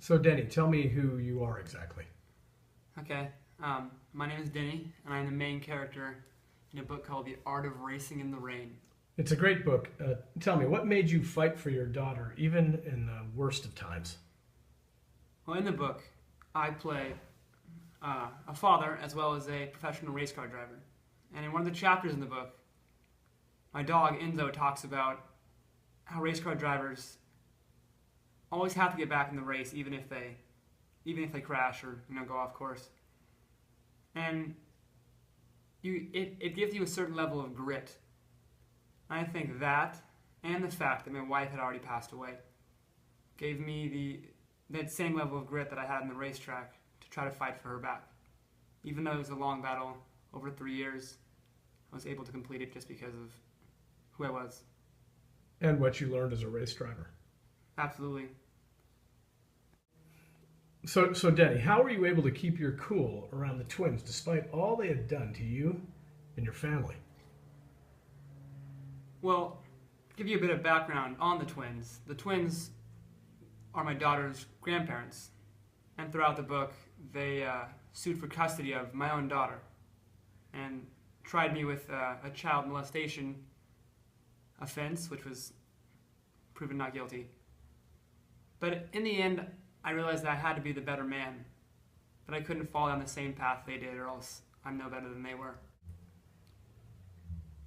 So, Denny, tell me who you are exactly. Okay, my name is Denny, and I'm the main character in a book called The Art of Racing in the Rain. It's a great book. Tell me, what made you fight for your daughter, even in the worst of times? Well, in the book, I play a father as well as a professional race car driver. And in one of the chapters in the book, my dog Enzo talks about how race car drivers always have to get back in the race, even if they crash or go off course. And it gives you a certain level of grit. I think that, and the fact that my wife had already passed away, gave me that same level of grit that I had in the racetrack to try to fight for her back. Even though it was a long battle over 3 years, I was able to complete it just because of who I was. And what you learned as a race driver. Absolutely. So Denny, how were you able to keep your cool around the twins despite all they had done to you and your family? Well, to give you a bit of background on the twins are my daughter's grandparents. And throughout the book, they sued for custody of my own daughter and tried me with a child molestation offense, which was proven not guilty. But in the end, I realized that I had to be the better man, that I couldn't fall down the same path they did, or else I'm no better than they were.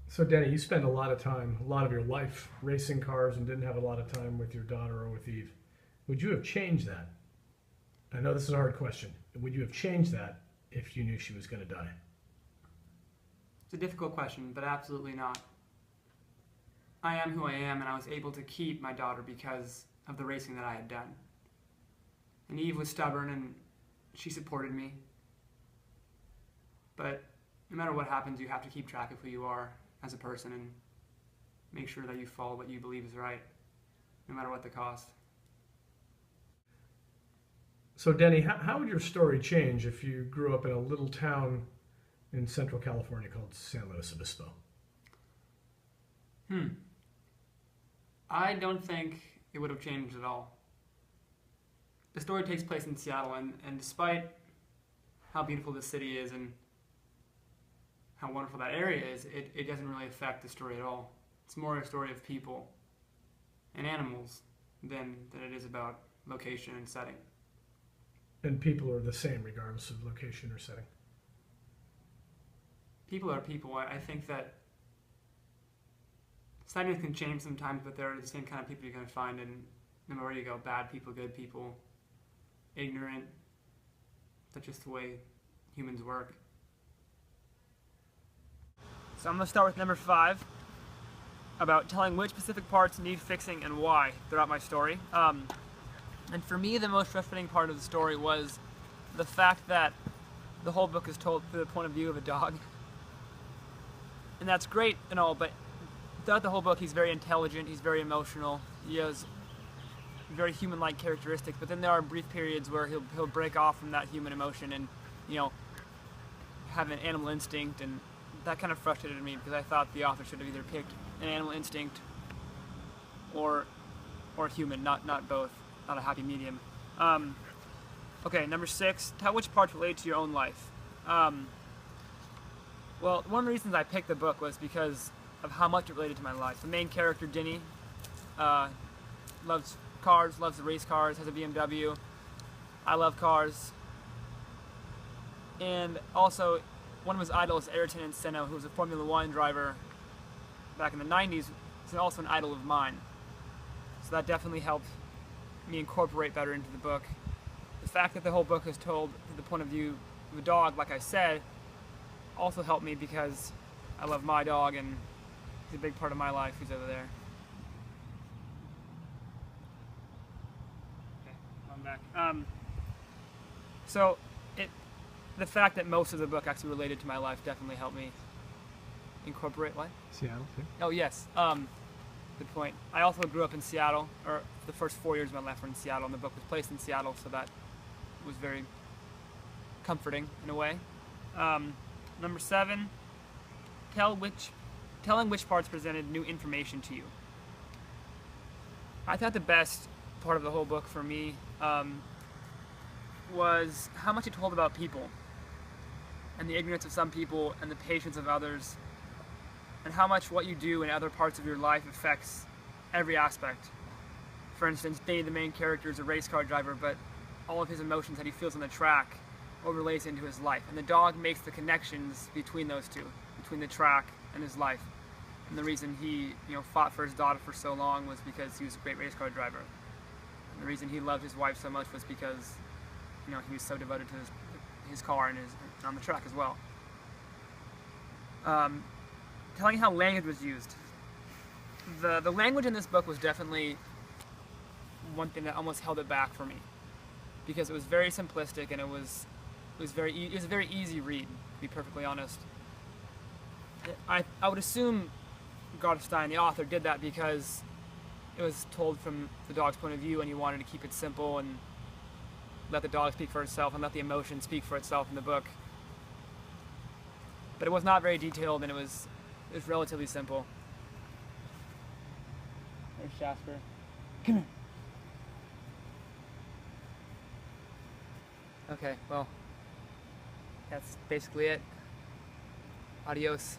So Denny, you spend a lot of your life racing cars and didn't have a lot of time with your daughter or with Eve. Would you have changed that? I know this is a hard question. Would you have changed that if you knew she was going to die? It's a difficult question, but absolutely not. I am who I am, and I was able to keep my daughter because of the racing that I had done. And Eve was stubborn, and she supported me. But no matter what happens, you have to keep track of who you are as a person and make sure that you follow what you believe is right, no matter what the cost. So Denny, how would your story change if you grew up in a little town in Central California called San Luis Obispo? I don't think it would have changed at all. The story takes place in Seattle, and despite how beautiful this city is and how wonderful that area is, it doesn't really affect the story at all. It's more a story of people and animals than it is about location and setting. And people are the same regardless of location or setting. People are people. I think that settings can change sometimes, but they're the same kind of people you're going to find in no matter where you go. Bad people, good people, ignorant. That's just the way humans work. So I'm going to start with number 5, about telling which specific parts need fixing and why throughout my story. And for me, the most frustrating part of the story was the fact that the whole book is told through the point of view of a dog. And that's great and all, but throughout the whole book, he's very intelligent, he's very emotional, he has very human-like characteristics, but then there are brief periods where he'll break off from that human emotion and, have an animal instinct, and that kind of frustrated me because I thought the author should have either picked an animal instinct or human, not both, not a happy medium. Okay, number 6, tell which parts relate to your own life. Well, one of the reasons I picked the book was because of how much it related to my life. The main character, Denny, loves cars, loves to race cars, has a BMW. I love cars. And also, one of his idols, Ayrton Senna, who was a Formula One driver back in the 90s, is also an idol of mine. So that definitely helped me incorporate better into the book. The fact that the whole book is told through the point of view of a dog, like I said, also helped me because I love my dog and he's a big part of my life. He's over there. Okay, I'm back. So the fact that most of the book actually related to my life definitely helped me incorporate what? Seattle, too. Oh, yes. Good point. I also grew up in Seattle, or the first 4 years of my life were in Seattle, and the book was placed in Seattle, so that was very comforting in a way. Number 7, telling which parts presented new information to you. I thought the best part of the whole book for me was how much it told about people, and the ignorance of some people and the patience of others, and how much what you do in other parts of your life affects every aspect. For instance, Danny, the main character, is a race car driver, but all of his emotions that he feels on the track overlays into his life. And the dog makes the connections between those two, between the track and his life. And the reason he, fought for his daughter for so long was because he was a great race car driver. And the reason he loved his wife so much was because, he was so devoted to his car and on the track as well. Telling how language was used. The language in this book was definitely one thing that almost held it back for me, because it was very simplistic and it was a very easy read, to be perfectly honest. I would assume Stein, the author, did that because it was told from the dog's point of view, and he wanted to keep it simple and let the dog speak for itself and let the emotion speak for itself in the book. But it was not very detailed, and it was relatively simple. There's Jasper. Come here. Okay, well, that's basically it. Adios.